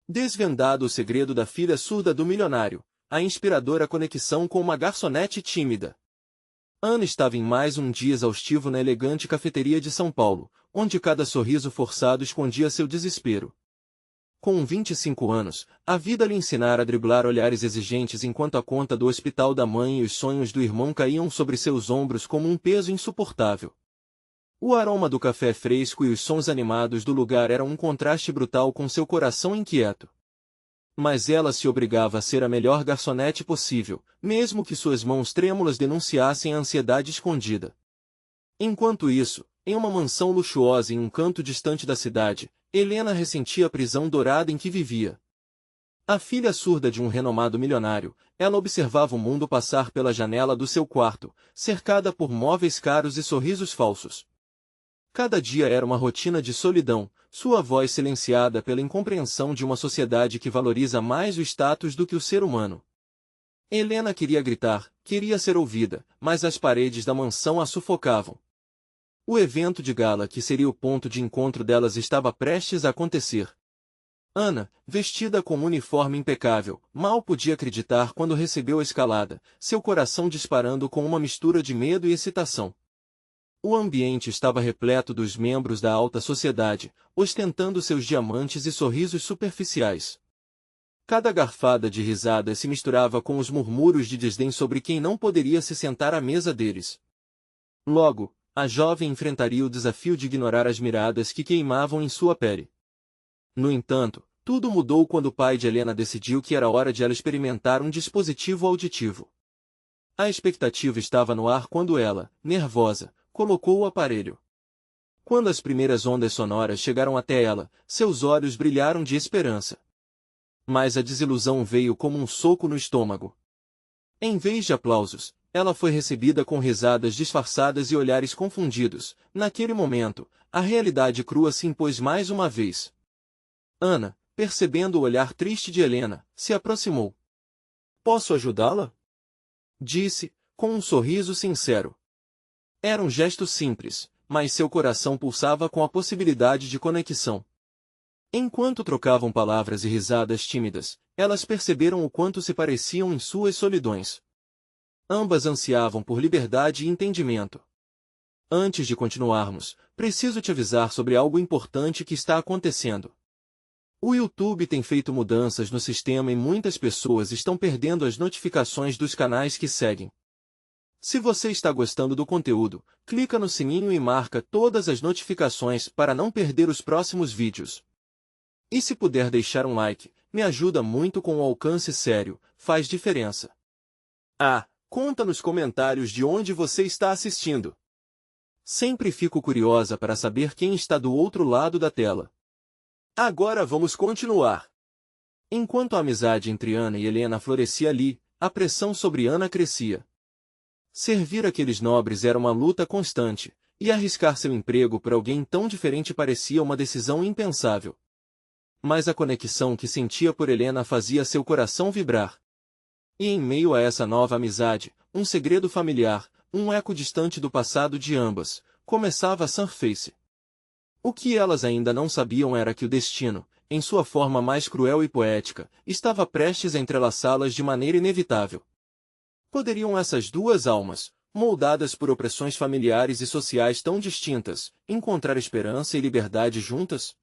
Desvendado o segredo da filha surda do milionário, a inspiradora conexão com uma garçonete tímida. Ana estava em mais um dia exaustivo na elegante cafeteria de São Paulo, onde cada sorriso forçado escondia seu desespero. Com 25 anos, a vida lhe ensinara a driblar olhares exigentes enquanto a conta do hospital da mãe e os sonhos do irmão caíam sobre seus ombros como um peso insuportável. O aroma do café fresco e os sons animados do lugar eram um contraste brutal com seu coração inquieto. Mas ela se obrigava a ser a melhor garçonete possível, mesmo que suas mãos trêmulas denunciassem a ansiedade escondida. Enquanto isso, em uma mansão luxuosa em um canto distante da cidade, Helena ressentia a prisão dourada em que vivia. A filha surda de um renomado milionário, ela observava o mundo passar pela janela do seu quarto, cercada por móveis caros e sorrisos falsos. Cada dia era uma rotina de solidão, sua voz silenciada pela incompreensão de uma sociedade que valoriza mais o status do que o ser humano. Helena queria gritar, queria ser ouvida, mas as paredes da mansão a sufocavam. O evento de gala que seria o ponto de encontro delas estava prestes a acontecer. Ana, vestida com um uniforme impecável, mal podia acreditar quando recebeu a escalada, seu coração disparando com uma mistura de medo e excitação. O ambiente estava repleto dos membros da alta sociedade, ostentando seus diamantes e sorrisos superficiais. Cada garfada de risada se misturava com os murmúrios de desdém sobre quem não poderia se sentar à mesa deles. Logo, a jovem enfrentaria o desafio de ignorar as miradas que queimavam em sua pele. No entanto, tudo mudou quando o pai de Helena decidiu que era hora de ela experimentar um dispositivo auditivo. A expectativa estava no ar quando ela, nervosa, colocou o aparelho. Quando as primeiras ondas sonoras chegaram até ela, seus olhos brilharam de esperança. Mas a desilusão veio como um soco no estômago. Em vez de aplausos, ela foi recebida com risadas disfarçadas e olhares confundidos. Naquele momento, a realidade crua se impôs mais uma vez. Ana, percebendo o olhar triste de Helena, se aproximou. "Posso ajudá-la?" disse, com um sorriso sincero. Era um gesto simples, mas seu coração pulsava com a possibilidade de conexão. Enquanto trocavam palavras e risadas tímidas, elas perceberam o quanto se pareciam em suas solidões. Ambas ansiavam por liberdade e entendimento. "Antes de continuarmos, preciso te avisar sobre algo importante que está acontecendo. O YouTube tem feito mudanças no sistema e muitas pessoas estão perdendo as notificações dos canais que seguem. Se você está gostando do conteúdo, clica no sininho e marca todas as notificações para não perder os próximos vídeos. E se puder deixar um like, me ajuda muito com o alcance sério, faz diferença. Conta nos comentários de onde você está assistindo. Sempre fico curiosa para saber quem está do outro lado da tela. Agora vamos continuar. Enquanto a amizade entre Ana e Helena florescia ali, a pressão sobre Ana crescia. Servir aqueles nobres era uma luta constante, e arriscar seu emprego por alguém tão diferente parecia uma decisão impensável. Mas a conexão que sentia por Helena fazia seu coração vibrar. E em meio a essa nova amizade, um segredo familiar, um eco distante do passado de ambas, começava a surface. O que elas ainda não sabiam era que o destino, em sua forma mais cruel e poética, estava prestes a entrelaçá-las de maneira inevitável. Poderiam essas duas almas, moldadas por opressões familiares e sociais tão distintas, encontrar esperança e liberdade juntas?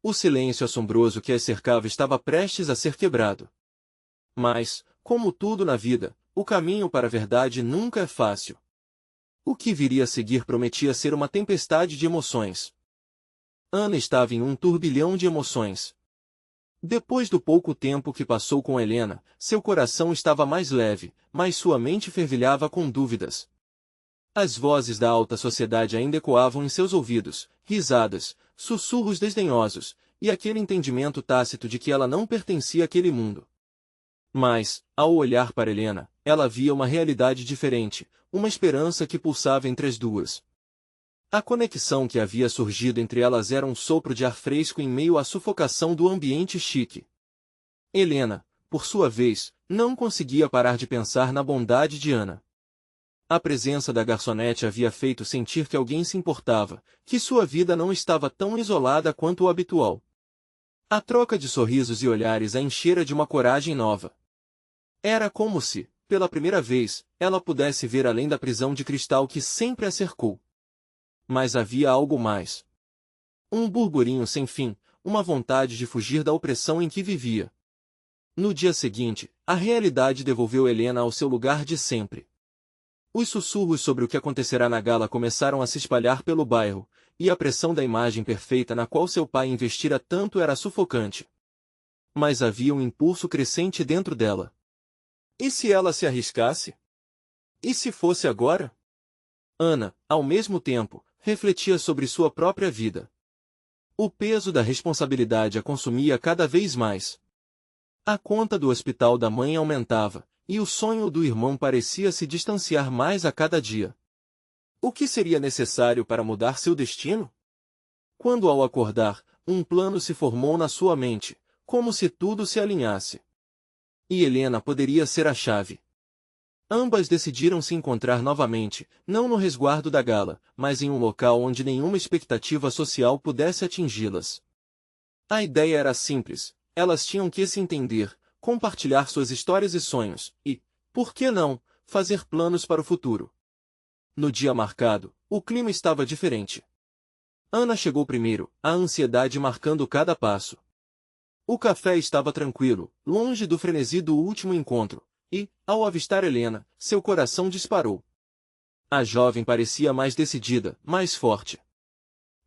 O silêncio assombroso que as cercava estava prestes a ser quebrado. Mas, como tudo na vida, o caminho para a verdade nunca é fácil. O que viria a seguir prometia ser uma tempestade de emoções. Ana estava em um turbilhão de emoções. Depois do pouco tempo que passou com Helena, seu coração estava mais leve, mas sua mente fervilhava com dúvidas. As vozes da alta sociedade ainda ecoavam em seus ouvidos, risadas, sussurros desdenhosos, e aquele entendimento tácito de que ela não pertencia àquele mundo. Mas, ao olhar para Helena, ela via uma realidade diferente, uma esperança que pulsava entre as duas. A conexão que havia surgido entre elas era um sopro de ar fresco em meio à sufocação do ambiente chique. Helena, por sua vez, não conseguia parar de pensar na bondade de Ana. A presença da garçonete havia feito sentir que alguém se importava, que sua vida não estava tão isolada quanto o habitual. A troca de sorrisos e olhares a enchera de uma coragem nova. Era como se, pela primeira vez, ela pudesse ver além da prisão de cristal que sempre a cercou. Mas havia algo mais. Um burburinho sem fim, uma vontade de fugir da opressão em que vivia. No dia seguinte, a realidade devolveu Helena ao seu lugar de sempre. Os sussurros sobre o que acontecerá na gala começaram a se espalhar pelo bairro, e a pressão da imagem perfeita na qual seu pai investira tanto era sufocante. Mas havia um impulso crescente dentro dela. E se ela se arriscasse? E se fosse agora? Ana, ao mesmo tempo, refletia sobre sua própria vida. O peso da responsabilidade a consumia cada vez mais. A conta do hospital da mãe aumentava, e o sonho do irmão parecia se distanciar mais a cada dia. O que seria necessário para mudar seu destino? Quando ao acordar, um plano se formou na sua mente, como se tudo se alinhasse. E Helena poderia ser a chave. Ambas decidiram se encontrar novamente, não no resguardo da gala, mas em um local onde nenhuma expectativa social pudesse atingi-las. A ideia era simples, elas tinham que se entender, compartilhar suas histórias e sonhos, e, por que não, fazer planos para o futuro. No dia marcado, o clima estava diferente. Ana chegou primeiro, a ansiedade marcando cada passo. O café estava tranquilo, longe do frenesi do último encontro, e, ao avistar Helena, seu coração disparou. A jovem parecia mais decidida, mais forte.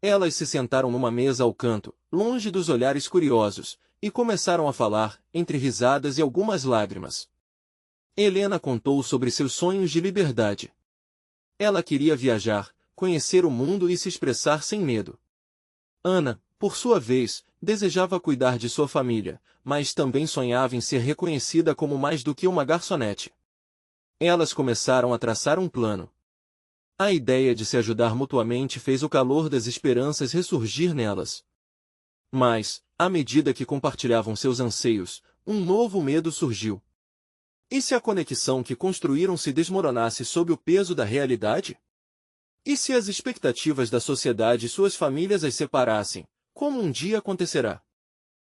Elas se sentaram numa mesa ao canto, longe dos olhares curiosos, e começaram a falar, entre risadas e algumas lágrimas. Helena contou sobre seus sonhos de liberdade. Ela queria viajar, conhecer o mundo e se expressar sem medo. Ana, por sua vez, desejava cuidar de sua família, mas também sonhava em ser reconhecida como mais do que uma garçonete. Elas começaram a traçar um plano. A ideia de se ajudar mutuamente fez o calor das esperanças ressurgir nelas. Mas, à medida que compartilhavam seus anseios, um novo medo surgiu. E se a conexão que construíram se desmoronasse sob o peso da realidade? E se as expectativas da sociedade e suas famílias as separassem, como um dia acontecerá?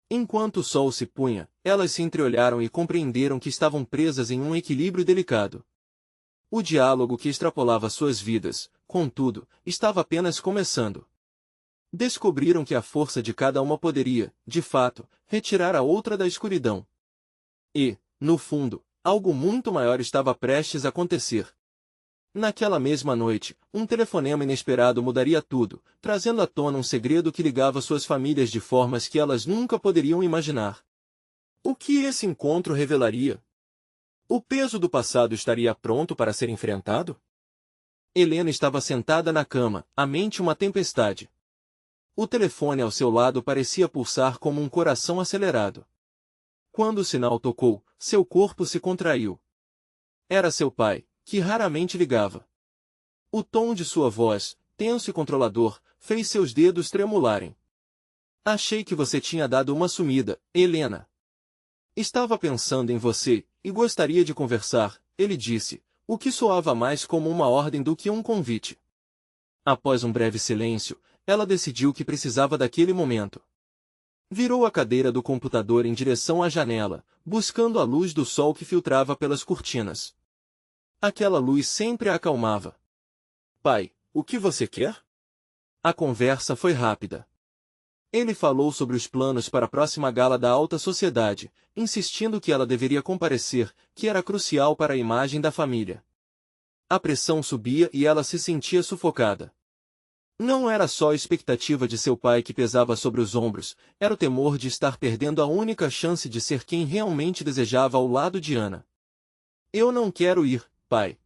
Enquanto o sol se punha, elas se entreolharam e compreenderam que estavam presas em um equilíbrio delicado. O diálogo que extrapolava suas vidas, contudo, estava apenas começando. Descobriram que a força de cada uma poderia, de fato, retirar a outra da escuridão. E, no fundo, algo muito maior estava prestes a acontecer. Naquela mesma noite, um telefonema inesperado mudaria tudo, trazendo à tona um segredo que ligava suas famílias de formas que elas nunca poderiam imaginar. O que esse encontro revelaria? O peso do passado estaria pronto para ser enfrentado? Helena estava sentada na cama, a mente uma tempestade. O telefone ao seu lado parecia pulsar como um coração acelerado. Quando o sinal tocou, seu corpo se contraiu. Era seu pai, que raramente ligava. O tom de sua voz, tenso e controlador, fez seus dedos tremularem. Achei que você tinha dado uma sumida, Helena. Estava pensando em você, e gostaria de conversar, ele disse, o que soava mais como uma ordem do que um convite. Após um breve silêncio, ela decidiu que precisava daquele momento. Virou a cadeira do computador em direção à janela, buscando a luz do sol que filtrava pelas cortinas. Aquela luz sempre a acalmava. Pai, o que você quer? A conversa foi rápida. Ele falou sobre os planos para a próxima gala da alta sociedade, insistindo que ela deveria comparecer, que era crucial para a imagem da família. A pressão subia e ela se sentia sufocada. Não era só a expectativa de seu pai que pesava sobre os ombros, era o temor de estar perdendo a única chance de ser quem realmente desejava ao lado de Ana. Eu não quero ir, pai.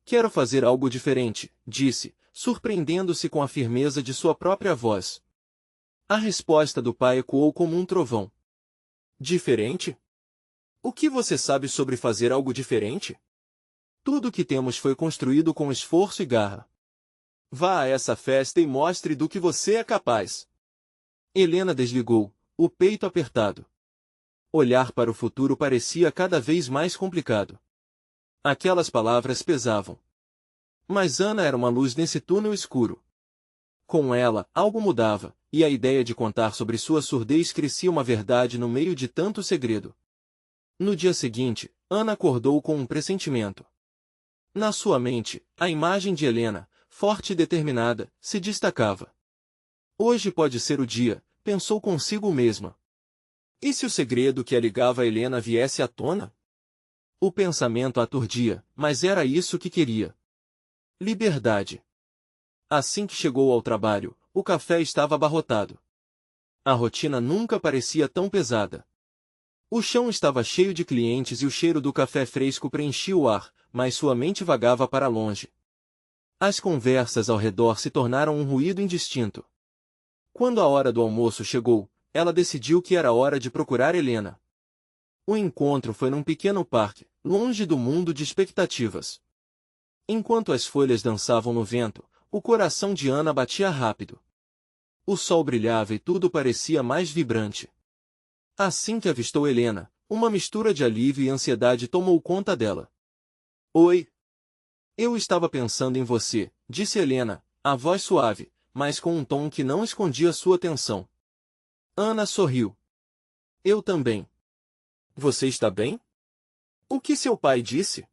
Quero fazer algo diferente, disse, surpreendendo-se com a firmeza de sua própria voz. A resposta do pai ecoou como um trovão. Diferente? O que você sabe sobre fazer algo diferente? Tudo o que temos foi construído com esforço e garra. Vá a essa festa e mostre do que você é capaz. Helena desligou, o peito apertado. Olhar para o futuro parecia cada vez mais complicado. Aquelas palavras pesavam. Mas Ana era uma luz nesse túnel escuro. Com ela, algo mudava, e a ideia de contar sobre sua surdez crescia uma verdade no meio de tanto segredo. No dia seguinte, Ana acordou com um pressentimento. Na sua mente, a imagem de Helena, forte e determinada, se destacava. Hoje pode ser o dia, pensou consigo mesma. E se o segredo que a ligava a Helena viesse à tona? O pensamento a aturdia, mas era isso que queria. Liberdade. Assim que chegou ao trabalho, o café estava abarrotado. A rotina nunca parecia tão pesada. O chão estava cheio de clientes e o cheiro do café fresco preenchia o ar, mas sua mente vagava para longe. As conversas ao redor se tornaram um ruído indistinto. Quando a hora do almoço chegou, ela decidiu que era hora de procurar Helena. O encontro foi num pequeno parque, longe do mundo de expectativas. Enquanto as folhas dançavam no vento, o coração de Ana batia rápido. O sol brilhava e tudo parecia mais vibrante. Assim que avistou Helena, uma mistura de alívio e ansiedade tomou conta dela. Oi. Eu estava pensando em você, disse Helena, a voz suave, mas com um tom que não escondia sua tensão. Ana sorriu. Eu também. Você está bem? O que seu pai disse?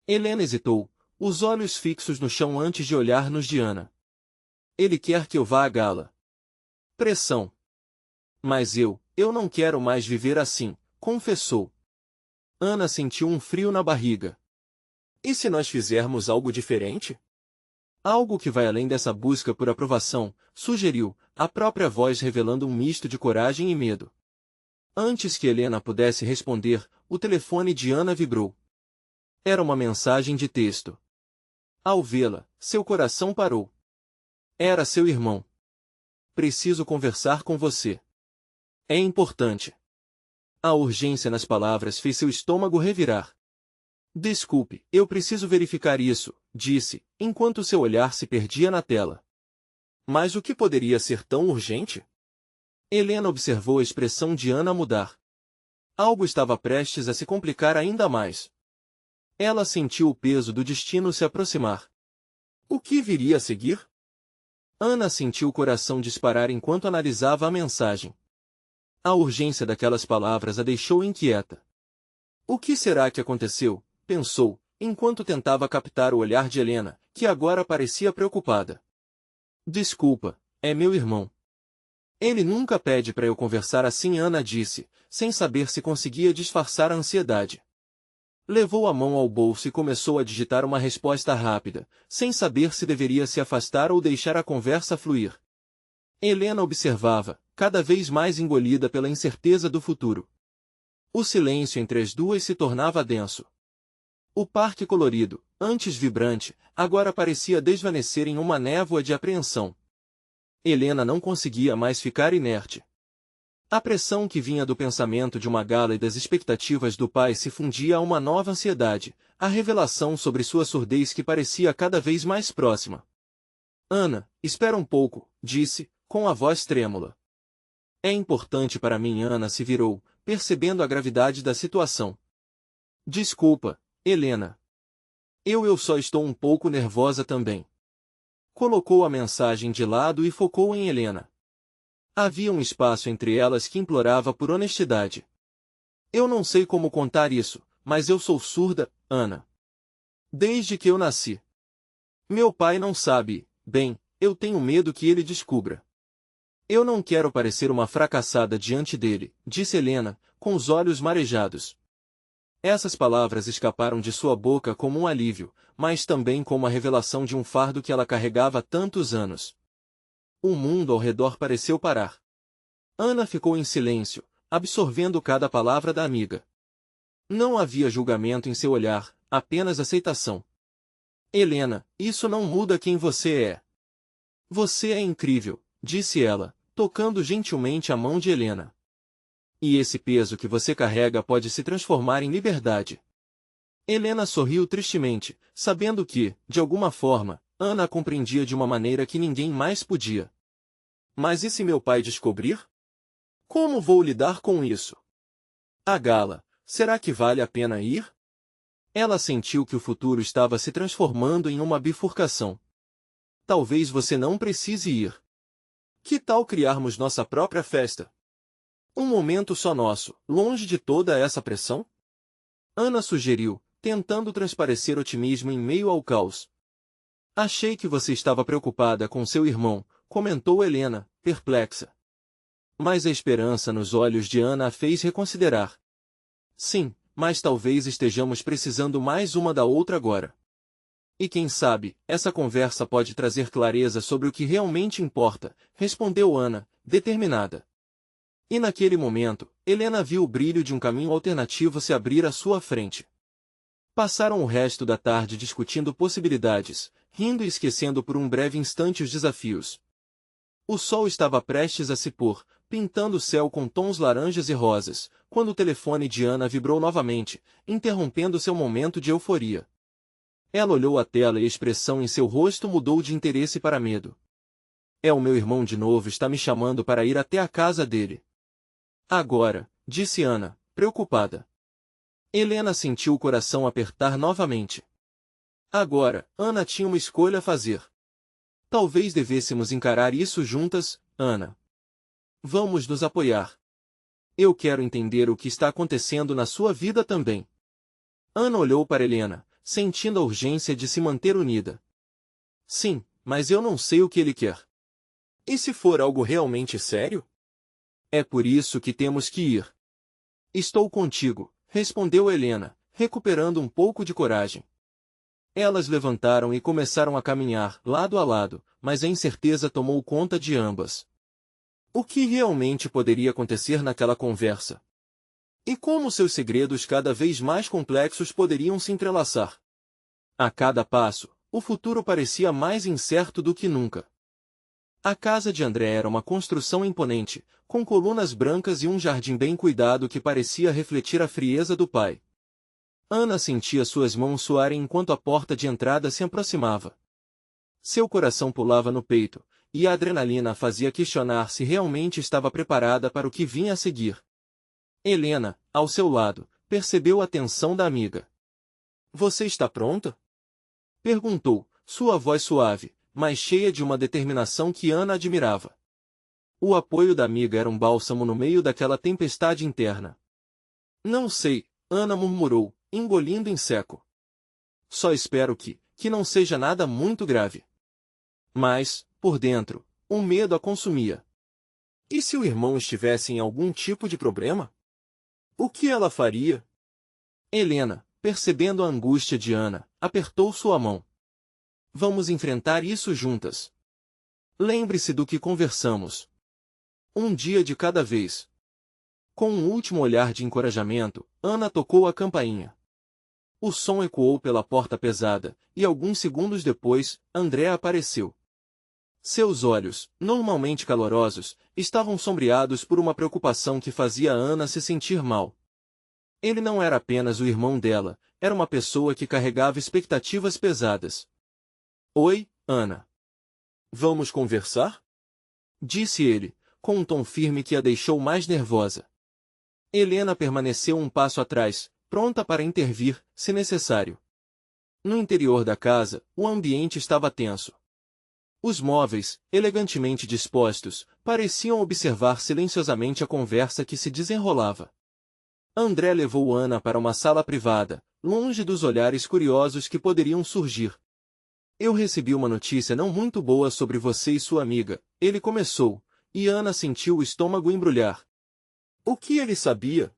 Helena hesitou, os olhos fixos no chão antes de olhar nos de Ana. Ele quer que eu vá à gala. Pressão. Mas eu não quero mais viver assim, confessou. Ana sentiu um frio na barriga. E se nós fizermos algo diferente? Algo que vai além dessa busca por aprovação, sugeriu, a própria voz revelando um misto de coragem e medo. Antes que Helena pudesse responder, o telefone de Ana vibrou. Era uma mensagem de texto. Ao vê-la, seu coração parou. Era seu irmão. Preciso conversar com você. É importante. A urgência nas palavras fez seu estômago revirar. Desculpe, eu preciso verificar isso, disse, enquanto seu olhar se perdia na tela. Mas o que poderia ser tão urgente? Helena observou a expressão de Ana mudar. Algo estava prestes a se complicar ainda mais. Ela sentiu o peso do destino se aproximar. O que viria a seguir? Ana sentiu o coração disparar enquanto analisava a mensagem. A urgência daquelas palavras a deixou inquieta. O que será que aconteceu? Pensou, enquanto tentava captar o olhar de Helena, que agora parecia preocupada. Desculpa, é meu irmão. Ele nunca pede para eu conversar assim, Ana disse, sem saber se conseguia disfarçar a ansiedade. Levou a mão ao bolso e começou a digitar uma resposta rápida, sem saber se deveria se afastar ou deixar a conversa fluir. Helena observava, cada vez mais engolida pela incerteza do futuro. O silêncio entre as duas se tornava denso. O parque colorido, antes vibrante, agora parecia desvanecer em uma névoa de apreensão. Helena não conseguia mais ficar inerte. A pressão que vinha do pensamento de uma gala e das expectativas do pai se fundia a uma nova ansiedade, a revelação sobre sua surdez que parecia cada vez mais próxima. Ana, espera um pouco, disse, com a voz trêmula. É importante para mim. Ana se virou, percebendo a gravidade da situação. Desculpa, Helena. Eu só estou um pouco nervosa também. Colocou a mensagem de lado e focou em Helena. Havia um espaço entre elas que implorava por honestidade. Eu não sei como contar isso, mas eu sou surda, Ana. Desde que eu nasci. Meu pai não sabe, bem, eu tenho medo que ele descubra. Eu não quero parecer uma fracassada diante dele, disse Helena, com os olhos marejados. Essas palavras escaparam de sua boca como um alívio, mas também como a revelação de um fardo que ela carregava há tantos anos. O mundo ao redor pareceu parar. Ana ficou em silêncio, absorvendo cada palavra da amiga. Não havia julgamento em seu olhar, apenas aceitação. Helena, isso não muda quem você é. Você é incrível, disse ela, tocando gentilmente a mão de Helena. E esse peso que você carrega pode se transformar em liberdade. Helena sorriu tristemente, sabendo que, de alguma forma, Ana a compreendia de uma maneira que ninguém mais podia. Mas e se meu pai descobrir? Como vou lidar com isso? A gala, será que vale a pena ir? Ela sentiu que o futuro estava se transformando em uma bifurcação. talvez você não precise ir. Que tal criarmos nossa própria festa? Um momento só nosso, longe de toda essa pressão? Ana sugeriu, tentando transparecer otimismo em meio ao caos. Achei que você estava preocupada com seu irmão, comentou Helena, perplexa. Mas a esperança nos olhos de Ana a fez reconsiderar. Sim, mas talvez estejamos precisando mais uma da outra agora. E quem sabe, essa conversa pode trazer clareza sobre o que realmente importa, respondeu Ana, determinada. E naquele momento, Helena viu o brilho de um caminho alternativo se abrir à sua frente. Passaram o resto da tarde discutindo possibilidades, rindo e esquecendo por um breve instante os desafios. O sol estava prestes a se pôr, pintando o céu com tons laranjas e rosas, quando o telefone de Ana vibrou novamente, interrompendo seu momento de euforia. Ela olhou a tela e a expressão em seu rosto mudou de interesse para medo. É o meu irmão de novo, está me chamando para ir até a casa dele. Agora, disse Ana, preocupada. Helena sentiu o coração apertar novamente. Agora, Ana tinha uma escolha a fazer. Talvez devêssemos encarar isso juntas, Ana. Vamos nos apoiar. Eu quero entender o que está acontecendo na sua vida também. Ana olhou para Helena, sentindo a urgência de se manter unida. Sim, mas eu não sei o que ele quer. E se for algo realmente sério? É por isso que temos que ir. Estou contigo, respondeu Helena, recuperando um pouco de coragem. Elas levantaram e começaram a caminhar, lado a lado, mas a incerteza tomou conta de ambas. O que realmente poderia acontecer naquela conversa? E como seus segredos cada vez mais complexos poderiam se entrelaçar? A cada passo, o futuro parecia mais incerto do que nunca. A casa de André era uma construção imponente, com colunas brancas e um jardim bem cuidado que parecia refletir a frieza do pai. Ana sentia suas mãos suarem enquanto a porta de entrada se aproximava. Seu coração pulava no peito, e a adrenalina a fazia questionar se realmente estava preparada para o que vinha a seguir. Helena, ao seu lado, percebeu a tensão da amiga. Você está pronta? Perguntou, sua voz suave, mas cheia de uma determinação que Ana admirava. O apoio da amiga era um bálsamo no meio daquela tempestade interna. Não sei, Ana murmurou, engolindo em seco. Só espero que não seja nada muito grave. Mas, por dentro, um medo a consumia. E se o irmão estivesse em algum tipo de problema? O que ela faria? Helena, percebendo a angústia de Ana, apertou sua mão. Vamos enfrentar isso juntas. Lembre-se do que conversamos. Um dia de cada vez. Com um último olhar de encorajamento, Ana tocou a campainha. O som ecoou pela porta pesada, e alguns segundos depois, André apareceu. Seus olhos, normalmente calorosos, estavam sombreados por uma preocupação que fazia Ana se sentir mal. Ele não era apenas o irmão dela, era uma pessoa que carregava expectativas pesadas. Oi, Ana. Vamos conversar? Disse ele, com um tom firme que a deixou mais nervosa. Helena permaneceu um passo atrás, pronta para intervir, se necessário. No interior da casa, o ambiente estava tenso. Os móveis, elegantemente dispostos, pareciam observar silenciosamente a conversa que se desenrolava. André levou Ana para uma sala privada, longe dos olhares curiosos que poderiam surgir. Eu recebi uma notícia não muito boa sobre você e sua amiga, ele começou, e Ana sentiu o estômago embrulhar. O que ele sabia?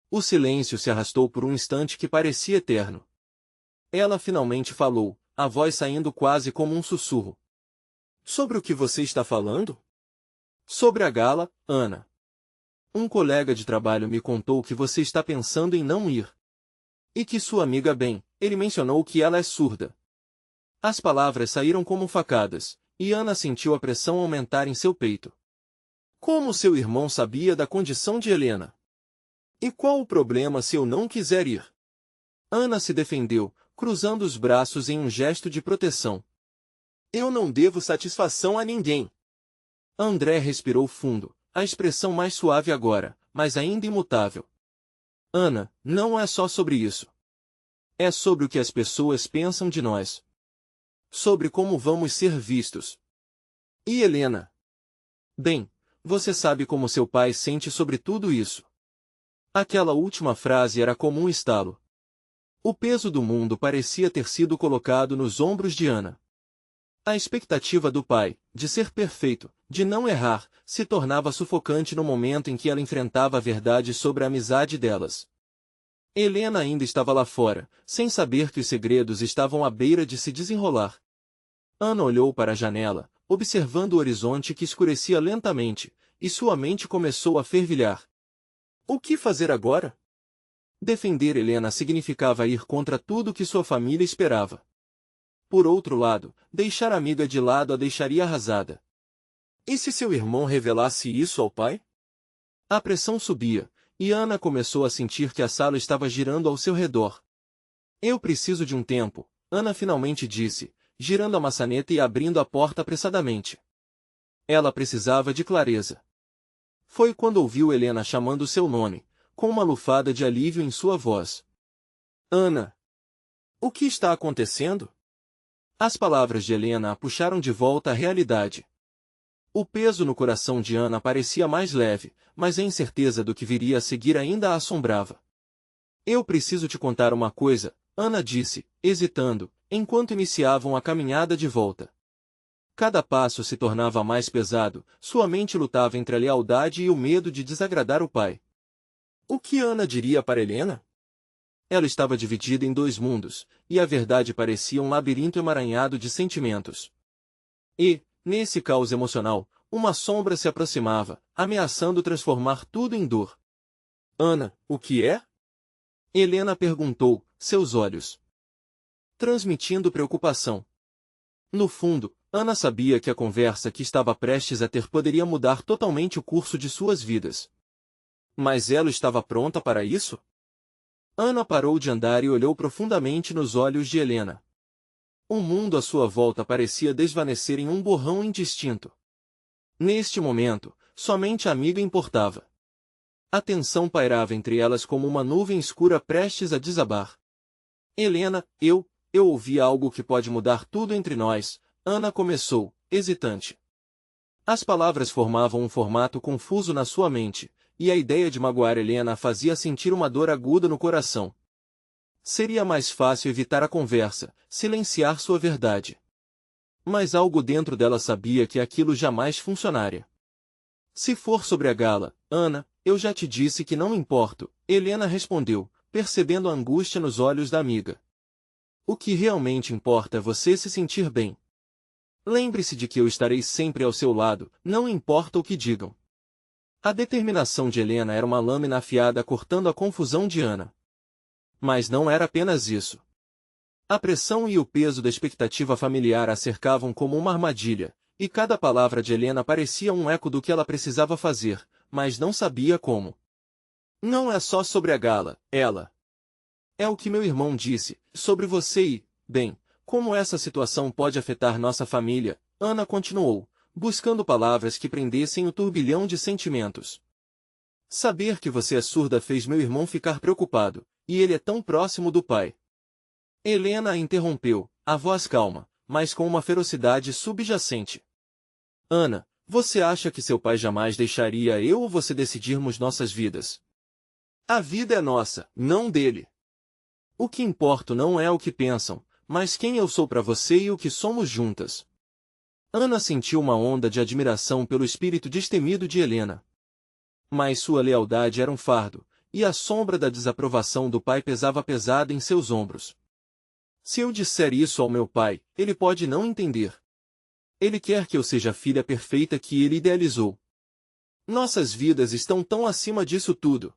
O silêncio se arrastou por um instante que parecia eterno. Ela finalmente falou, a voz saindo quase como um sussurro. Sobre o que você está falando? Sobre a gala, Ana. Um colega de trabalho me contou que você está pensando em não ir. E que sua amiga bem, ele mencionou que ela é surda. As palavras saíram como facadas, e Ana sentiu a pressão aumentar em seu peito. Como seu irmão sabia da condição de Helena? E qual o problema se eu não quiser ir? Ana se defendeu, cruzando os braços em um gesto de proteção. Eu não devo satisfação a ninguém. André respirou fundo, a expressão mais suave agora, mas ainda imutável. Ana, não é só sobre isso. É sobre o que as pessoas pensam de nós. Sobre como vamos ser vistos. E Helena? Bem, você sabe como seu pai sente sobre tudo isso. Aquela última frase era como um estalo. O peso do mundo parecia ter sido colocado nos ombros de Ana. A expectativa do pai, de ser perfeito, de não errar, se tornava sufocante no momento em que ela enfrentava a verdade sobre a amizade delas. Helena ainda estava lá fora, sem saber que os segredos estavam à beira de se desenrolar. Ana olhou para a janela, observando o horizonte que escurecia lentamente, e sua mente começou a fervilhar. O que fazer agora? Defender Helena significava ir contra tudo que sua família esperava. Por outro lado, deixar a amiga de lado a deixaria arrasada. E se seu irmão revelasse isso ao pai? A pressão subia, e Ana começou a sentir que a sala estava girando ao seu redor. Eu preciso de um tempo, Ana finalmente disse, girando a maçaneta e abrindo a porta apressadamente. Ela precisava de clareza. Foi quando ouviu Helena chamando seu nome, com uma lufada de alívio em sua voz. Ana! O que está acontecendo? As palavras de Helena a puxaram de volta à realidade. O peso no coração de Ana parecia mais leve, mas a incerteza do que viria a seguir ainda a assombrava. Eu preciso te contar uma coisa, Ana disse, hesitando, enquanto iniciavam a caminhada de volta. Cada passo se tornava mais pesado, sua mente lutava entre a lealdade e o medo de desagradar o pai. O que Ana diria para Helena? Ela estava dividida em dois mundos, e a verdade parecia um labirinto emaranhado de sentimentos. E, nesse caos emocional, uma sombra se aproximava, ameaçando transformar tudo em dor. Ana, o que é? Helena perguntou, seus olhos transmitindo preocupação. No fundo, Ana sabia que a conversa que estava prestes a ter poderia mudar totalmente o curso de suas vidas. Mas ela estava pronta para isso? Ana parou de andar e olhou profundamente nos olhos de Helena. O mundo à sua volta parecia desvanecer em um borrão indistinto. Neste momento, somente a amiga importava. A tensão pairava entre elas como uma nuvem escura prestes a desabar. Helena, eu ouvi algo que pode mudar tudo entre nós, Ana começou, hesitante. As palavras formavam um formato confuso na sua mente, e a ideia de magoar Helena a fazia sentir uma dor aguda no coração. Seria mais fácil evitar a conversa, silenciar sua verdade. Mas algo dentro dela sabia que aquilo jamais funcionaria. Se for sobre a gala, Ana, eu já te disse que não me importo, Helena respondeu, percebendo a angústia nos olhos da amiga. O que realmente importa é você se sentir bem. Lembre-se de que eu estarei sempre ao seu lado, não importa o que digam. A determinação de Helena era uma lâmina afiada cortando a confusão de Ana. Mas não era apenas isso. A pressão e o peso da expectativa familiar a cercavam como uma armadilha, e cada palavra de Helena parecia um eco do que ela precisava fazer, mas não sabia como. Não é só sobre a gala, ela. É o que meu irmão disse, sobre você e, bem, como essa situação pode afetar nossa família, Ana continuou, buscando palavras que prendessem o turbilhão de sentimentos. Saber que você é surda fez meu irmão ficar preocupado, e ele é tão próximo do pai. Helena a interrompeu, a voz calma, mas com uma ferocidade subjacente. Ana, você acha que seu pai jamais deixaria eu ou você decidirmos nossas vidas? A vida é nossa, não dele. O que importa não é o que pensam, mas quem eu sou para você e o que somos juntas. Ana sentiu uma onda de admiração pelo espírito destemido de Helena. Mas sua lealdade era um fardo, e a sombra da desaprovação do pai pesava pesada em seus ombros. Se eu disser isso ao meu pai, ele pode não entender. Ele quer que eu seja a filha perfeita que ele idealizou. Nossas vidas estão tão acima disso tudo.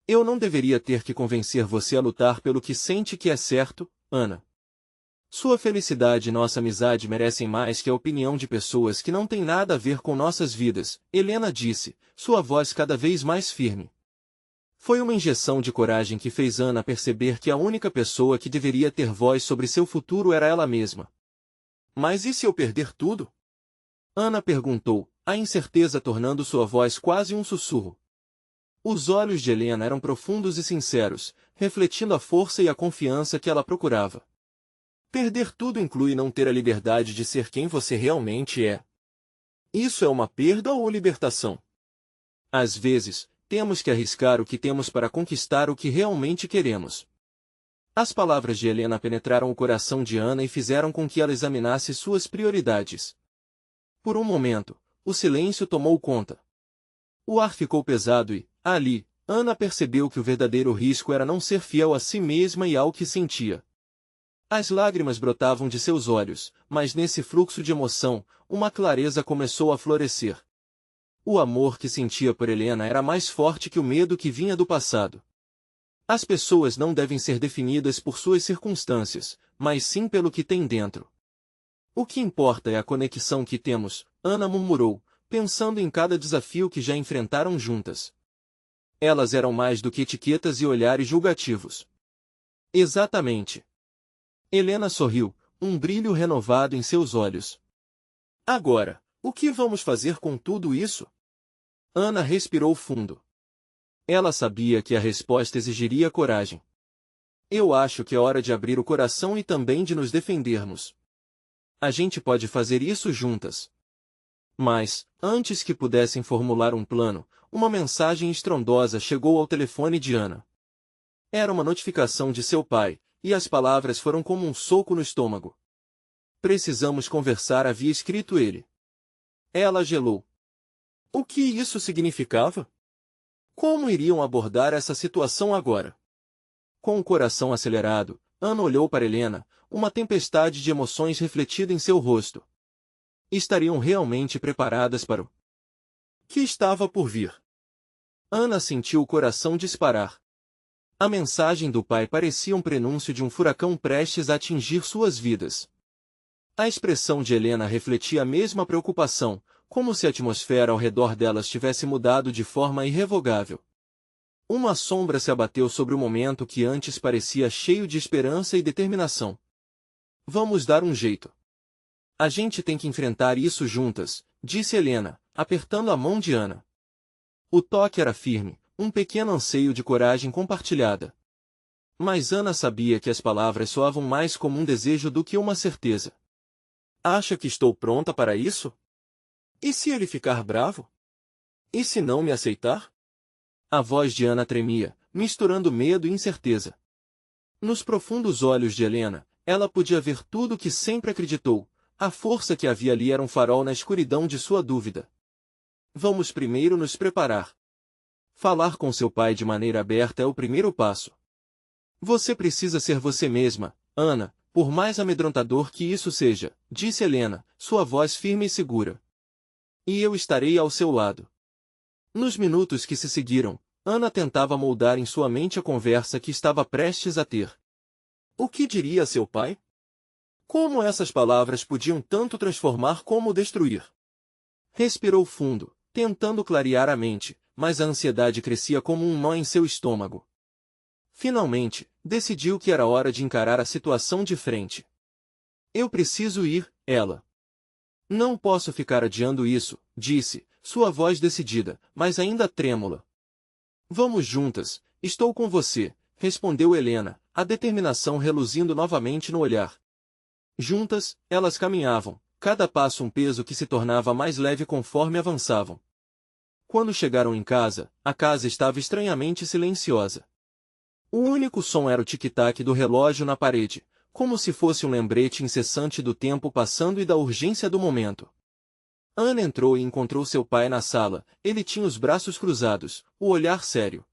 Eu não deveria ter que convencer você a lutar pelo que sente que é certo, Ana. Sua felicidade e nossa amizade merecem mais que a opinião de pessoas que não têm nada a ver com nossas vidas, Helena disse, sua voz cada vez mais firme. Foi uma injeção de coragem que fez Ana perceber que a única pessoa que deveria ter voz sobre seu futuro era ela mesma. Mas e se eu perder tudo? Ana perguntou, a incerteza tornando sua voz quase um sussurro. Os olhos de Helena eram profundos e sinceros, refletindo a força e a confiança que ela procurava. Perder tudo inclui não ter a liberdade de ser quem você realmente é. Isso é uma perda ou libertação? Às vezes, temos que arriscar o que temos para conquistar o que realmente queremos. As palavras de Helena penetraram o coração de Ana e fizeram com que ela examinasse suas prioridades. Por um momento, o silêncio tomou conta. O ar ficou pesado e, ali, Ana percebeu que o verdadeiro risco era não ser fiel a si mesma e ao que sentia. As lágrimas brotavam de seus olhos, mas nesse fluxo de emoção, uma clareza começou a florescer. O amor que sentia por Helena era mais forte que o medo que vinha do passado. As pessoas não devem ser definidas por suas circunstâncias, mas sim pelo que têm dentro. O que importa é a conexão que temos, Ana murmurou, pensando em cada desafio que já enfrentaram juntas. Elas eram mais do que etiquetas e olhares julgativos. Exatamente. Helena sorriu, um brilho renovado em seus olhos. Agora, o que vamos fazer com tudo isso? Ana respirou fundo. Ela sabia que a resposta exigiria coragem. Eu acho que é hora de abrir o coração e também de nos defendermos. A gente pode fazer isso juntas. Mas, antes que pudessem formular um plano, uma mensagem estrondosa chegou ao telefone de Ana. Era uma notificação de seu pai, e as palavras foram como um soco no estômago. Precisamos conversar, havia escrito ele. Ela gelou. O que isso significava? Como iriam abordar essa situação agora? Com o coração acelerado, Ana olhou para Helena, uma tempestade de emoções refletida em seu rosto. Estariam realmente preparadas para o que estava por vir? Ana sentiu o coração disparar. A mensagem do pai parecia um prenúncio de um furacão prestes a atingir suas vidas. A expressão de Helena refletia a mesma preocupação, como se a atmosfera ao redor delas tivesse mudado de forma irrevogável. Uma sombra se abateu sobre o momento que antes parecia cheio de esperança e determinação. Vamos dar um jeito. A gente tem que enfrentar isso juntas, disse Helena, apertando a mão de Ana. O toque era firme, um pequeno anseio de coragem compartilhada. Mas Ana sabia que as palavras soavam mais como um desejo do que uma certeza. Acha que estou pronta para isso? E se ele ficar bravo? E se não me aceitar? A voz de Ana tremia, misturando medo e incerteza. Nos profundos olhos de Helena, ela podia ver tudo o que sempre acreditou. A força que havia ali era um farol na escuridão de sua dúvida. Vamos primeiro nos preparar. Falar com seu pai de maneira aberta é o primeiro passo. Você precisa ser você mesma, Ana, por mais amedrontador que isso seja, disse Helena, sua voz firme e segura. E eu estarei ao seu lado. Nos minutos que se seguiram, Ana tentava moldar em sua mente a conversa que estava prestes a ter. O que diria seu pai? Como essas palavras podiam tanto transformar como destruir? Respirou fundo, tentando clarear a mente, mas a ansiedade crescia como um nó em seu estômago. Finalmente, decidiu que era hora de encarar a situação de frente. Eu preciso ir, ela. Não posso ficar adiando isso, disse, sua voz decidida, mas ainda trêmula. Vamos juntas, estou com você, respondeu Helena, a determinação reluzindo novamente no olhar. Juntas, elas caminhavam, cada passo um peso que se tornava mais leve conforme avançavam. Quando chegaram em casa, a casa estava estranhamente silenciosa. O único som era o tic-tac do relógio na parede, como se fosse um lembrete incessante do tempo passando e da urgência do momento. Ana entrou e encontrou seu pai na sala, ele tinha os braços cruzados, o olhar sério.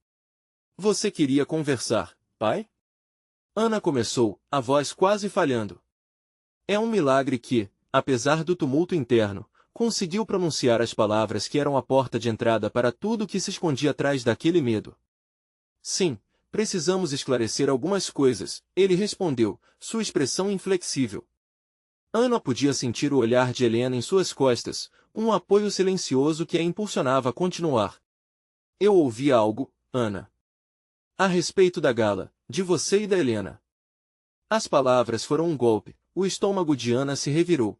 Você queria conversar, pai? Ana começou, a voz quase falhando. É um milagre que, apesar do tumulto interno, conseguiu pronunciar as palavras que eram a porta de entrada para tudo que se escondia atrás daquele medo. Sim, precisamos esclarecer algumas coisas, ele respondeu, sua expressão inflexível. Ana podia sentir o olhar de Helena em suas costas, um apoio silencioso que a impulsionava a continuar. Eu ouvi algo, Ana. A respeito da gala, de você e da Helena. As palavras foram um golpe, o estômago de Ana se revirou.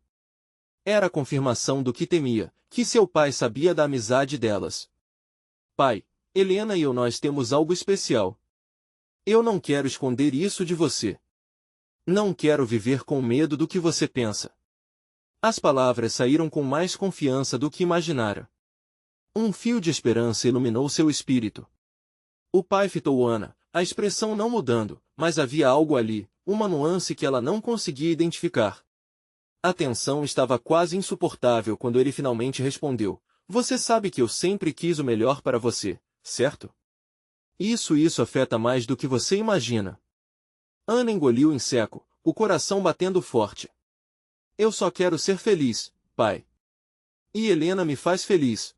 Era a confirmação do que temia, que seu pai sabia da amizade delas. Pai, Helena e eu nós temos algo especial. Eu não quero esconder isso de você. Não quero viver com medo do que você pensa. As palavras saíram com mais confiança do que imaginara. Um fio de esperança iluminou seu espírito. O pai fitou Ana, a expressão não mudando, mas havia algo ali, uma nuance que ela não conseguia identificar. A tensão estava quase insuportável quando ele finalmente respondeu: Você sabe que eu sempre quis o melhor para você, certo? Isso afeta mais do que você imagina. Ana engoliu em seco, o coração batendo forte. Eu só quero ser feliz, pai. E Helena me faz feliz.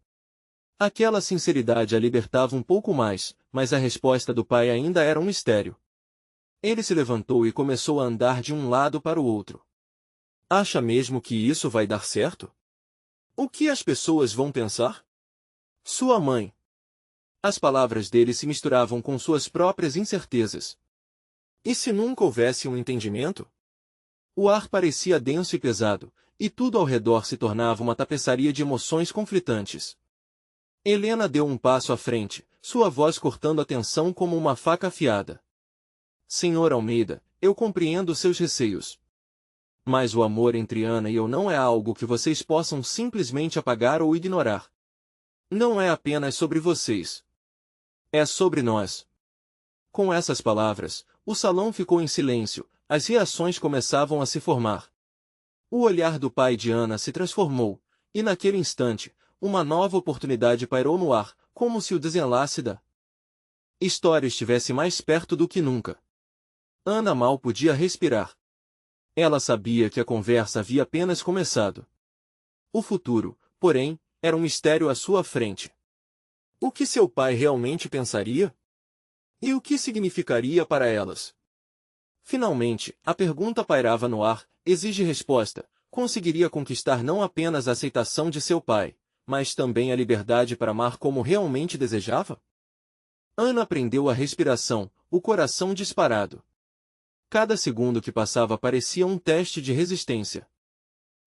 Aquela sinceridade a libertava um pouco mais, mas a resposta do pai ainda era um mistério. Ele se levantou e começou a andar de um lado para o outro. Acha mesmo que isso vai dar certo? O que as pessoas vão pensar? Sua mãe. As palavras dele se misturavam com suas próprias incertezas. E se nunca houvesse um entendimento? O ar parecia denso e pesado, e tudo ao redor se tornava uma tapeçaria de emoções conflitantes. Helena deu um passo à frente, sua voz cortando a tensão como uma faca afiada. Senhor Almeida, eu compreendo seus receios. Mas o amor entre Ana e eu não é algo que vocês possam simplesmente apagar ou ignorar. Não é apenas sobre vocês. É sobre nós. Com essas palavras, o salão ficou em silêncio, as reações começavam a se formar. O olhar do pai de Ana se transformou, e naquele instante, uma nova oportunidade pairou no ar, como se o desenlace da história estivesse mais perto do que nunca. Ana mal podia respirar. Ela sabia que a conversa havia apenas começado. O futuro, porém, era um mistério à sua frente. O que seu pai realmente pensaria? E o que significaria para elas? Finalmente, a pergunta pairava no ar, exige resposta. Conseguiria conquistar não apenas a aceitação de seu pai, mas também a liberdade para amar como realmente desejava? Ana prendeu a respiração, o coração disparado. Cada segundo que passava parecia um teste de resistência.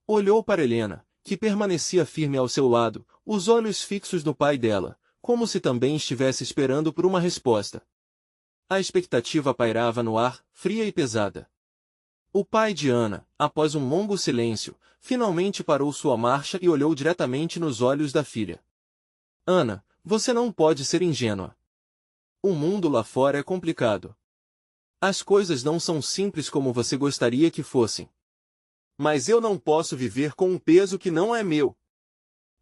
Olhou para Helena, que permanecia firme ao seu lado, os olhos fixos no pai dela, como se também estivesse esperando por uma resposta. A expectativa pairava no ar, fria e pesada. O pai de Ana, após um longo silêncio, finalmente parou sua marcha e olhou diretamente nos olhos da filha. Ana, você não pode ser ingênua. O mundo lá fora é complicado. As coisas não são simples como você gostaria que fossem. Mas eu não posso viver com um peso que não é meu.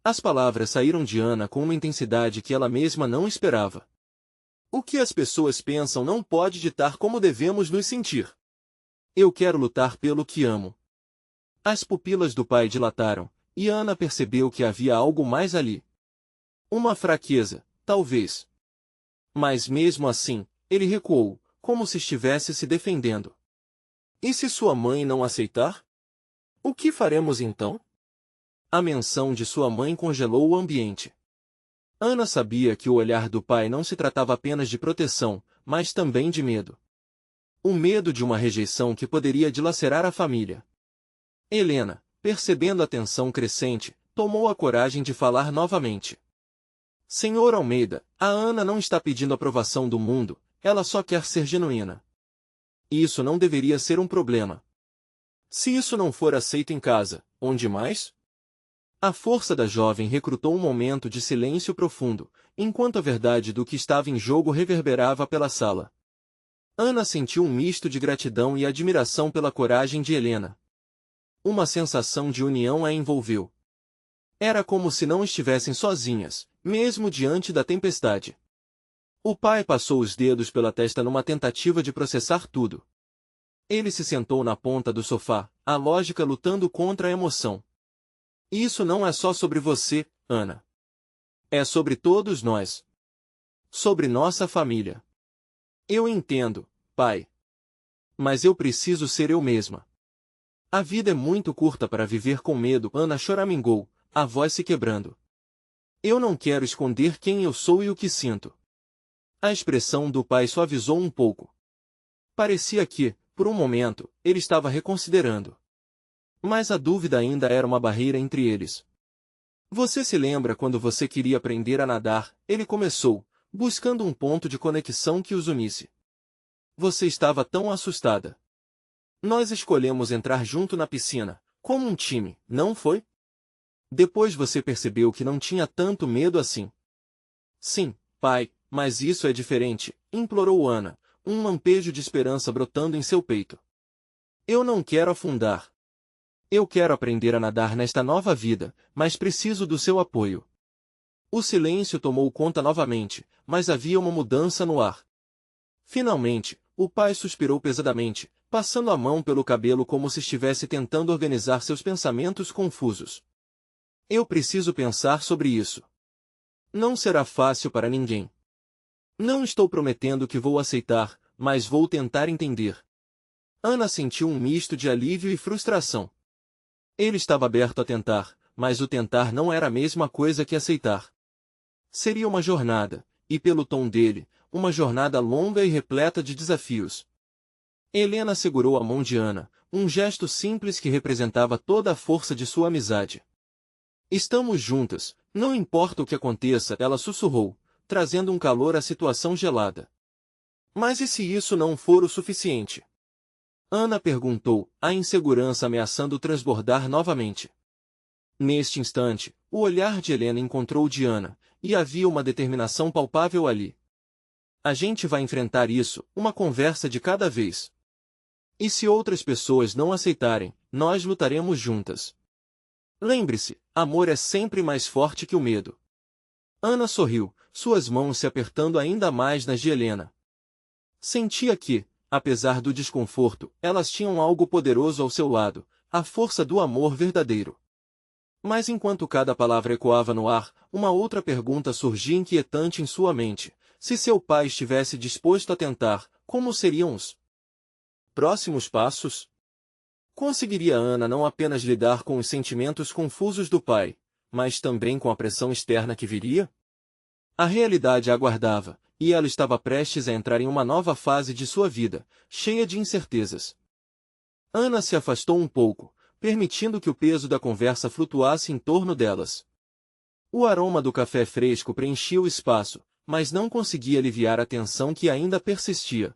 As palavras saíram de Ana com uma intensidade que ela mesma não esperava. O que as pessoas pensam não pode ditar como devemos nos sentir. Eu quero lutar pelo que amo. As pupilas do pai dilataram, e Ana percebeu que havia algo mais ali. Uma fraqueza, talvez. Mas mesmo assim, ele recuou, como se estivesse se defendendo. E se sua mãe não aceitar? O que faremos então? A menção de sua mãe congelou o ambiente. Ana sabia que o olhar do pai não se tratava apenas de proteção, mas também de medo. O medo de uma rejeição que poderia dilacerar a família. Helena, percebendo a tensão crescente, tomou a coragem de falar novamente. Senhor Almeida, a Ana não está pedindo aprovação do mundo, ela só quer ser genuína. Isso não deveria ser um problema. Se isso não for aceito em casa, onde mais? A força da jovem recrutou um momento de silêncio profundo, enquanto a verdade do que estava em jogo reverberava pela sala. Ana sentiu um misto de gratidão e admiração pela coragem de Helena. Uma sensação de união a envolveu. Era como se não estivessem sozinhas, mesmo diante da tempestade. O pai passou os dedos pela testa numa tentativa de processar tudo. Ele se sentou na ponta do sofá, a lógica lutando contra a emoção. Isso não é só sobre você, Ana. É sobre todos nós. Sobre nossa família. Eu entendo, pai. Mas eu preciso ser eu mesma. A vida é muito curta para viver com medo, Ana choramingou, a voz se quebrando. Eu não quero esconder quem eu sou e o que sinto. A expressão do pai suavizou um pouco. Parecia que, por um momento, ele estava reconsiderando. Mas a dúvida ainda era uma barreira entre eles. Você se lembra quando você queria aprender a nadar? Ele começou, buscando um ponto de conexão que os unisse. Você estava tão assustada. Nós escolhemos entrar junto na piscina, como um time, não foi? Depois você percebeu que não tinha tanto medo assim. Sim, pai, mas isso é diferente, implorou Ana, um lampejo de esperança brotando em seu peito. Eu não quero afundar. Eu quero aprender a nadar nesta nova vida, mas preciso do seu apoio. O silêncio tomou conta novamente, mas havia uma mudança no ar. Finalmente, o pai suspirou pesadamente, passando a mão pelo cabelo como se estivesse tentando organizar seus pensamentos confusos. Eu preciso pensar sobre isso. Não será fácil para ninguém. Não estou prometendo que vou aceitar, mas vou tentar entender. Ana sentiu um misto de alívio e frustração. Ele estava aberto a tentar, mas o tentar não era a mesma coisa que aceitar. Seria uma jornada, e pelo tom dele, uma jornada longa e repleta de desafios. Helena segurou a mão de Ana, um gesto simples que representava toda a força de sua amizade. Estamos juntas, não importa o que aconteça, ela sussurrou, trazendo um calor à situação gelada. Mas e se isso não for o suficiente? Ana perguntou, a insegurança ameaçando transbordar novamente. Neste instante, o olhar de Helena encontrou o de Ana, e havia uma determinação palpável ali. A gente vai enfrentar isso, uma conversa de cada vez. E se outras pessoas não aceitarem, nós lutaremos juntas. Lembre-se, amor é sempre mais forte que o medo. Ana sorriu, suas mãos se apertando ainda mais nas de Helena. Sentia que, apesar do desconforto, elas tinham algo poderoso ao seu lado, a força do amor verdadeiro. Mas enquanto cada palavra ecoava no ar, uma outra pergunta surgia inquietante em sua mente. Se seu pai estivesse disposto a tentar, como seriam os próximos passos? Conseguiria Ana não apenas lidar com os sentimentos confusos do pai, mas também com a pressão externa que viria? A realidade a aguardava, e ela estava prestes a entrar em uma nova fase de sua vida, cheia de incertezas. Ana se afastou um pouco, permitindo que o peso da conversa flutuasse em torno delas. O aroma do café fresco preenchia o espaço, mas não conseguia aliviar a tensão que ainda persistia.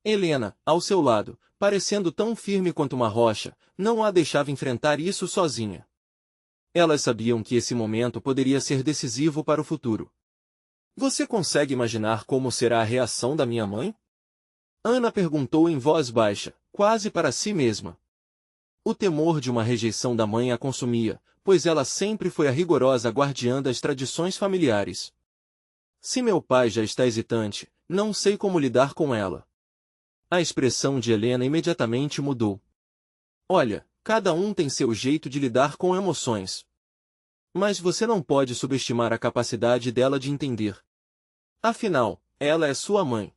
Helena, ao seu lado, parecendo tão firme quanto uma rocha, não a deixava enfrentar isso sozinha. Elas sabiam que esse momento poderia ser decisivo para o futuro. Você consegue imaginar como será a reação da minha mãe? Ana perguntou em voz baixa, quase para si mesma. O temor de uma rejeição da mãe a consumia, pois ela sempre foi a rigorosa guardiã das tradições familiares. Se meu pai já está hesitante, não sei como lidar com ela. A expressão de Helena imediatamente mudou. Olha, cada um tem seu jeito de lidar com emoções. Mas você não pode subestimar a capacidade dela de entender. Afinal, ela é sua mãe.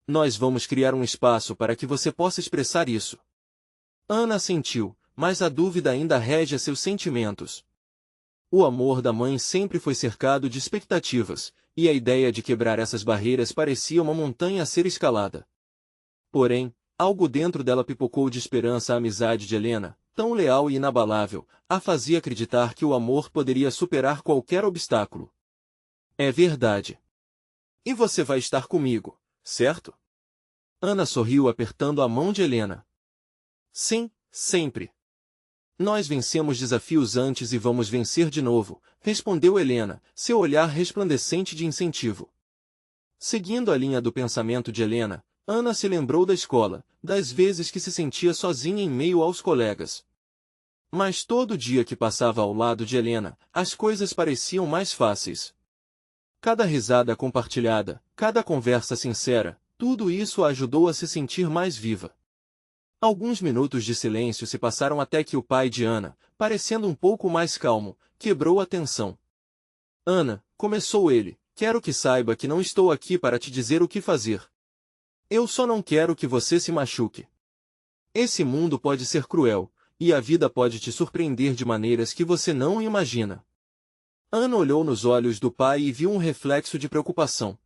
Nós vamos criar um espaço para que você possa expressar isso. Ana assentiu, mas a dúvida ainda rege seus sentimentos. O amor da mãe sempre foi cercado de expectativas, e a ideia de quebrar essas barreiras parecia uma montanha a ser escalada. Porém, algo dentro dela pipocou de esperança. A amizade de Helena, tão leal e inabalável, a fazia acreditar que o amor poderia superar qualquer obstáculo. É verdade. E você vai estar comigo, certo? Ana sorriu apertando a mão de Helena. Sim, sempre. Nós vencemos desafios antes e vamos vencer de novo, respondeu Helena, seu olhar resplandecente de incentivo. Seguindo a linha do pensamento de Helena, Ana se lembrou da escola, das vezes que se sentia sozinha em meio aos colegas. Mas todo dia que passava ao lado de Helena, as coisas pareciam mais fáceis. Cada risada compartilhada, cada conversa sincera, tudo isso a ajudou a se sentir mais viva. Alguns minutos de silêncio se passaram até que o pai de Ana, parecendo um pouco mais calmo, quebrou a tensão. Ana, começou ele, quero que saiba que não estou aqui para te dizer o que fazer. Eu só não quero que você se machuque. Esse mundo pode ser cruel, e a vida pode te surpreender de maneiras que você não imagina. Ana olhou nos olhos do pai e viu um reflexo de preocupação.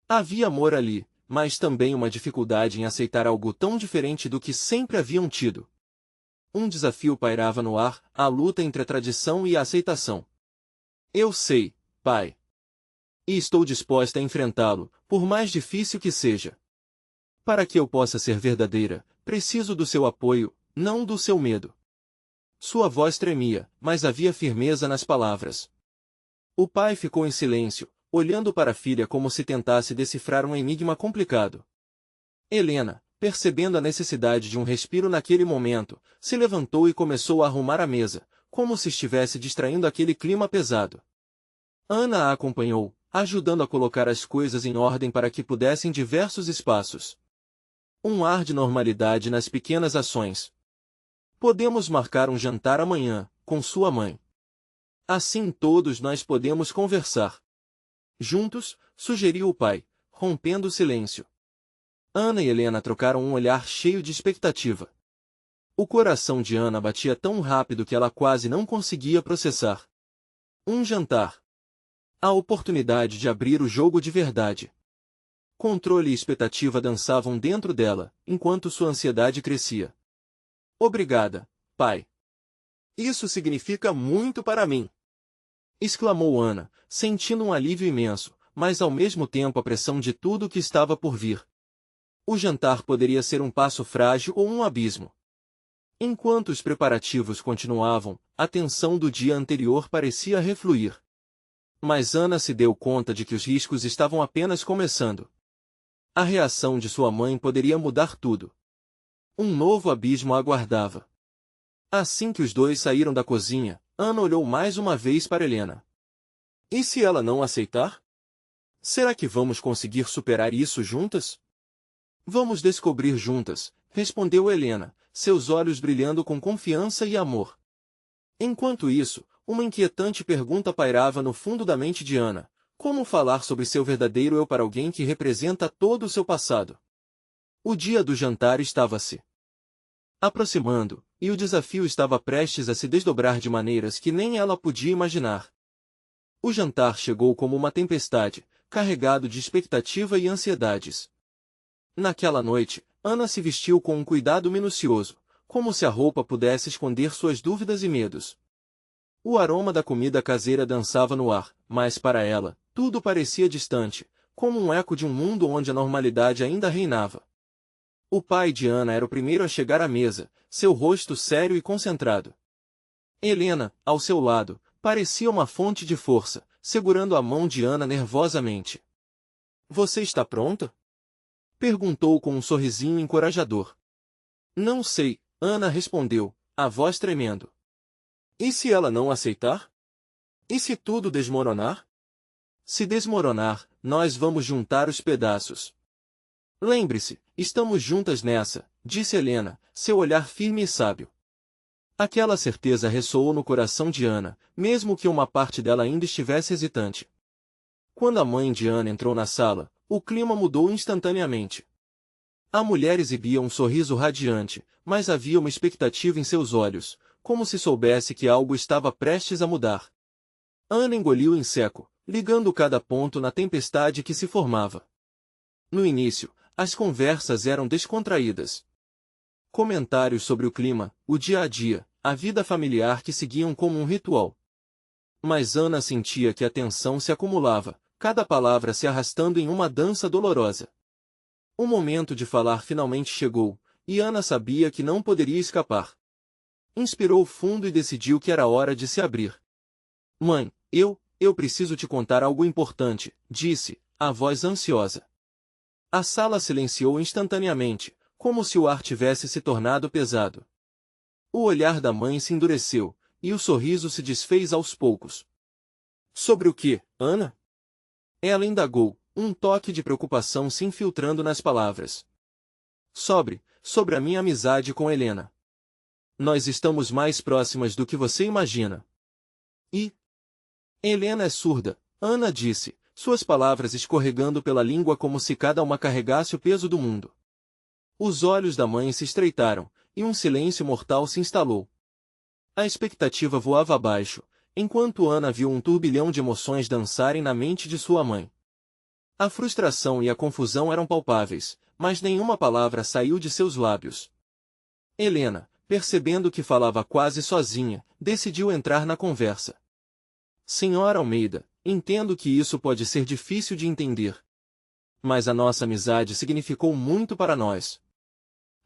Havia amor ali, mas também uma dificuldade em aceitar algo tão diferente do que sempre haviam tido. Um desafio pairava no ar, a luta entre a tradição e a aceitação. Eu sei, pai. E estou disposta a enfrentá-lo, por mais difícil que seja. Para que eu possa ser verdadeira, preciso do seu apoio, não do seu medo. Sua voz tremia, mas havia firmeza nas palavras. O pai ficou em silêncio, olhando para a filha como se tentasse decifrar um enigma complicado. Helena, percebendo a necessidade de um respiro naquele momento, se levantou e começou a arrumar a mesa, como se estivesse distraindo aquele clima pesado. Ana a acompanhou, ajudando a colocar as coisas em ordem para que pudessem diversos espaços. Um ar de normalidade nas pequenas ações. Podemos marcar um jantar amanhã, com sua mãe. Assim todos nós podemos conversar. Juntos, sugeriu o pai, rompendo o silêncio. Ana e Helena trocaram um olhar cheio de expectativa. O coração de Ana batia tão rápido que ela quase não conseguia processar. Um jantar. A oportunidade de abrir o jogo de verdade. Controle e expectativa dançavam dentro dela, enquanto sua ansiedade crescia. Obrigada, pai. Isso significa muito para mim. Exclamou Ana, sentindo um alívio imenso, mas ao mesmo tempo a pressão de tudo o que estava por vir. O jantar poderia ser um passo frágil ou um abismo. Enquanto os preparativos continuavam, a tensão do dia anterior parecia refluir. Mas Ana se deu conta de que os riscos estavam apenas começando. A reação de sua mãe poderia mudar tudo. Um novo abismo a aguardava. Assim que os dois saíram da cozinha, Ana olhou mais uma vez para Helena. E se ela não aceitar? Será que vamos conseguir superar isso juntas? Vamos descobrir juntas, respondeu Helena, seus olhos brilhando com confiança e amor. Enquanto isso, uma inquietante pergunta pairava no fundo da mente de Ana. Como falar sobre seu verdadeiro eu para alguém que representa todo o seu passado? O dia do jantar estava se aproximando, e o desafio estava prestes a se desdobrar de maneiras que nem ela podia imaginar. O jantar chegou como uma tempestade, carregado de expectativa e ansiedades. Naquela noite, Ana se vestiu com um cuidado minucioso, como se a roupa pudesse esconder suas dúvidas e medos. O aroma da comida caseira dançava no ar, mas para ela, tudo parecia distante, como um eco de um mundo onde a normalidade ainda reinava. O pai de Ana era o primeiro a chegar à mesa, seu rosto sério e concentrado. Helena, ao seu lado, parecia uma fonte de força, segurando a mão de Ana nervosamente. Você está pronta? Perguntou com um sorrisinho encorajador. Não sei, Ana respondeu, a voz tremendo. E se ela não aceitar? E se tudo desmoronar? Se desmoronar, nós vamos juntar os pedaços. Lembre-se, estamos juntas nessa, disse Helena, seu olhar firme e sábio. Aquela certeza ressoou no coração de Ana, mesmo que uma parte dela ainda estivesse hesitante. Quando a mãe de Ana entrou na sala, o clima mudou instantaneamente. A mulher exibia um sorriso radiante, mas havia uma expectativa em seus olhos, como se soubesse que algo estava prestes a mudar. Ana engoliu em seco, ligando cada ponto na tempestade que se formava. No início, as conversas eram descontraídas. Comentários sobre o clima, o dia a dia, a vida familiar que seguiam como um ritual. Mas Ana sentia que a tensão se acumulava, cada palavra se arrastando em uma dança dolorosa. O momento de falar finalmente chegou, e Ana sabia que não poderia escapar. Inspirou fundo e decidiu que era hora de se abrir. Mãe, eu preciso te contar algo importante, disse, a voz ansiosa. A sala silenciou instantaneamente, como se o ar tivesse se tornado pesado. O olhar da mãe se endureceu, e o sorriso se desfez aos poucos. Sobre o que, Ana? Ela indagou, um toque de preocupação se infiltrando nas palavras. Sobre a minha amizade com Helena. Nós estamos mais próximas do que você imagina. E? Helena é surda, Ana disse, suas palavras escorregando pela língua como se cada uma carregasse o peso do mundo. Os olhos da mãe se estreitaram, e um silêncio mortal se instalou. A expectativa voava abaixo, enquanto Ana viu um turbilhão de emoções dançarem na mente de sua mãe. A frustração e a confusão eram palpáveis, mas nenhuma palavra saiu de seus lábios. Helena, percebendo que falava quase sozinha, decidiu entrar na conversa. Senhora Almeida, entendo que isso pode ser difícil de entender. Mas a nossa amizade significou muito para nós.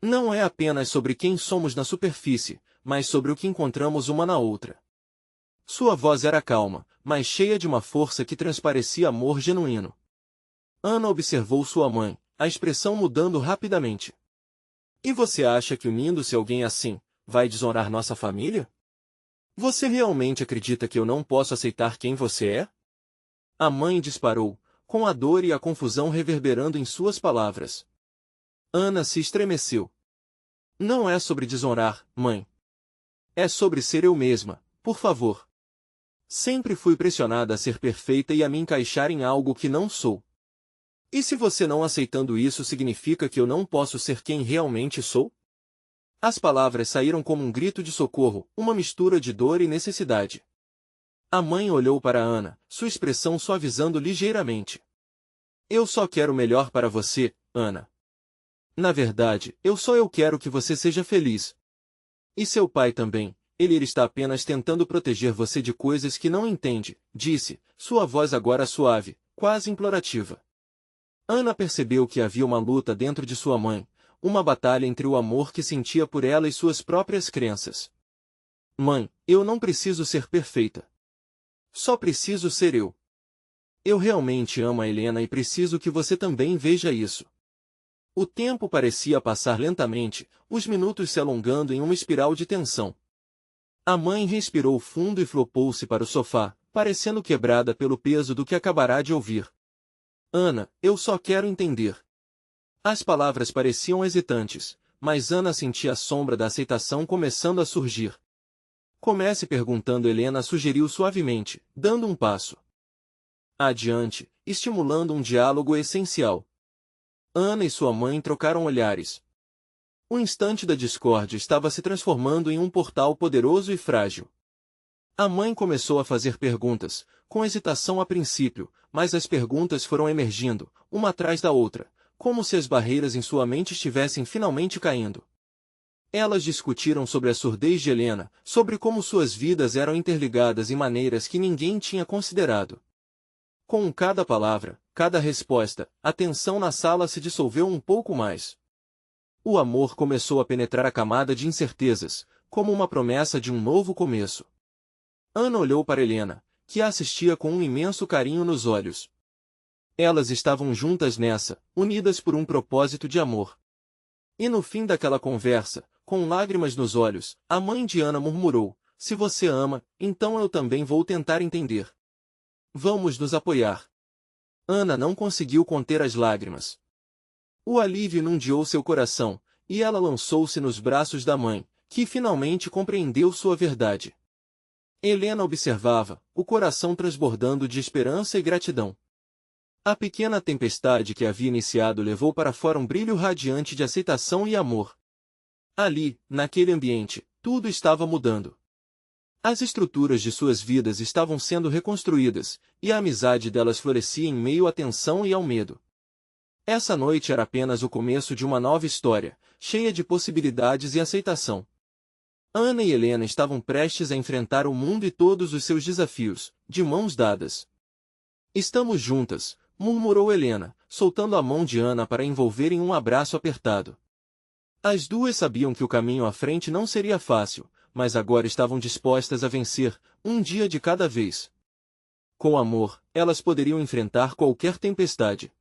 Não é apenas sobre quem somos na superfície, mas sobre o que encontramos uma na outra. Sua voz era calma, mas cheia de uma força que transparecia amor genuíno. Ana observou sua mãe, a expressão mudando rapidamente. E você acha que unindo-se a alguém assim, vai desonrar nossa família? Você realmente acredita que eu não posso aceitar quem você é? A mãe disparou, com a dor e a confusão reverberando em suas palavras. Ana se estremeceu. Não é sobre desonrar, mãe. É sobre ser eu mesma, por favor. Sempre fui pressionada a ser perfeita e a me encaixar em algo que não sou. E se você não aceitando isso significa que eu não posso ser quem realmente sou? As palavras saíram como um grito de socorro, uma mistura de dor e necessidade. A mãe olhou para Ana, sua expressão suavizando ligeiramente. Eu só quero o melhor para você, Ana. Na verdade, eu quero que você seja feliz. E seu pai também, ele está apenas tentando proteger você de coisas que não entende, disse, sua voz agora suave, quase implorativa. Ana percebeu que havia uma luta dentro de sua mãe, uma batalha entre o amor que sentia por ela e suas próprias crenças. Mãe, eu não preciso ser perfeita. Só preciso ser eu. Eu realmente amo a Helena e preciso que você também veja isso. O tempo parecia passar lentamente, os minutos se alongando em uma espiral de tensão. A mãe respirou fundo e flopou-se para o sofá, parecendo quebrada pelo peso do que acabará de ouvir. Ana, eu só quero entender. As palavras pareciam hesitantes, mas Ana sentia a sombra da aceitação começando a surgir. Comece perguntando, Helena sugeriu suavemente, dando um passo adiante, estimulando um diálogo essencial. Ana e sua mãe trocaram olhares. O instante da discórdia estava se transformando em um portal poderoso e frágil. A mãe começou a fazer perguntas, com hesitação a princípio, mas as perguntas foram emergindo, uma atrás da outra, como se as barreiras em sua mente estivessem finalmente caindo. Elas discutiram sobre a surdez de Helena, sobre como suas vidas eram interligadas em maneiras que ninguém tinha considerado. Com cada palavra, cada resposta, a tensão na sala se dissolveu um pouco mais. O amor começou a penetrar a camada de incertezas, como uma promessa de um novo começo. Ana olhou para Helena, que a assistia com um imenso carinho nos olhos. Elas estavam juntas nessa, unidas por um propósito de amor. E no fim daquela conversa, com lágrimas nos olhos, a mãe de Ana murmurou, se você ama, então eu também vou tentar entender. Vamos nos apoiar. Ana não conseguiu conter as lágrimas. O alívio inundou seu coração, e ela lançou-se nos braços da mãe, que finalmente compreendeu sua verdade. Helena observava, o coração transbordando de esperança e gratidão. A pequena tempestade que havia iniciado levou para fora um brilho radiante de aceitação e amor. Ali, naquele ambiente, tudo estava mudando. As estruturas de suas vidas estavam sendo reconstruídas, e a amizade delas florescia em meio à tensão e ao medo. Essa noite era apenas o começo de uma nova história, cheia de possibilidades e aceitação. Ana e Helena estavam prestes a enfrentar o mundo e todos os seus desafios, de mãos dadas. Estamos juntas, murmurou Helena, soltando a mão de Ana para envolver em um abraço apertado. As duas sabiam que o caminho à frente não seria fácil, mas agora estavam dispostas a vencer, um dia de cada vez. Com amor, elas poderiam enfrentar qualquer tempestade.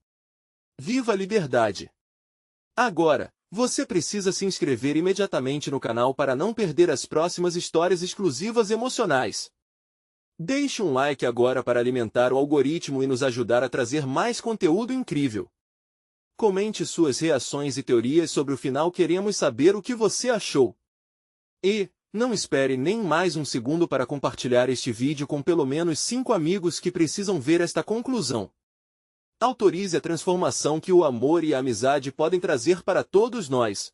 Viva a liberdade! Agora, você precisa se inscrever imediatamente no canal para não perder as próximas histórias exclusivas emocionais. Deixe um like agora para alimentar o algoritmo e nos ajudar a trazer mais conteúdo incrível. Comente suas reações e teorias sobre o final, queremos saber o que você achou. E, não espere nem mais um segundo para compartilhar este vídeo com pelo menos 5 amigos que precisam ver esta conclusão. Autorize a transformação que o amor e a amizade podem trazer para todos nós.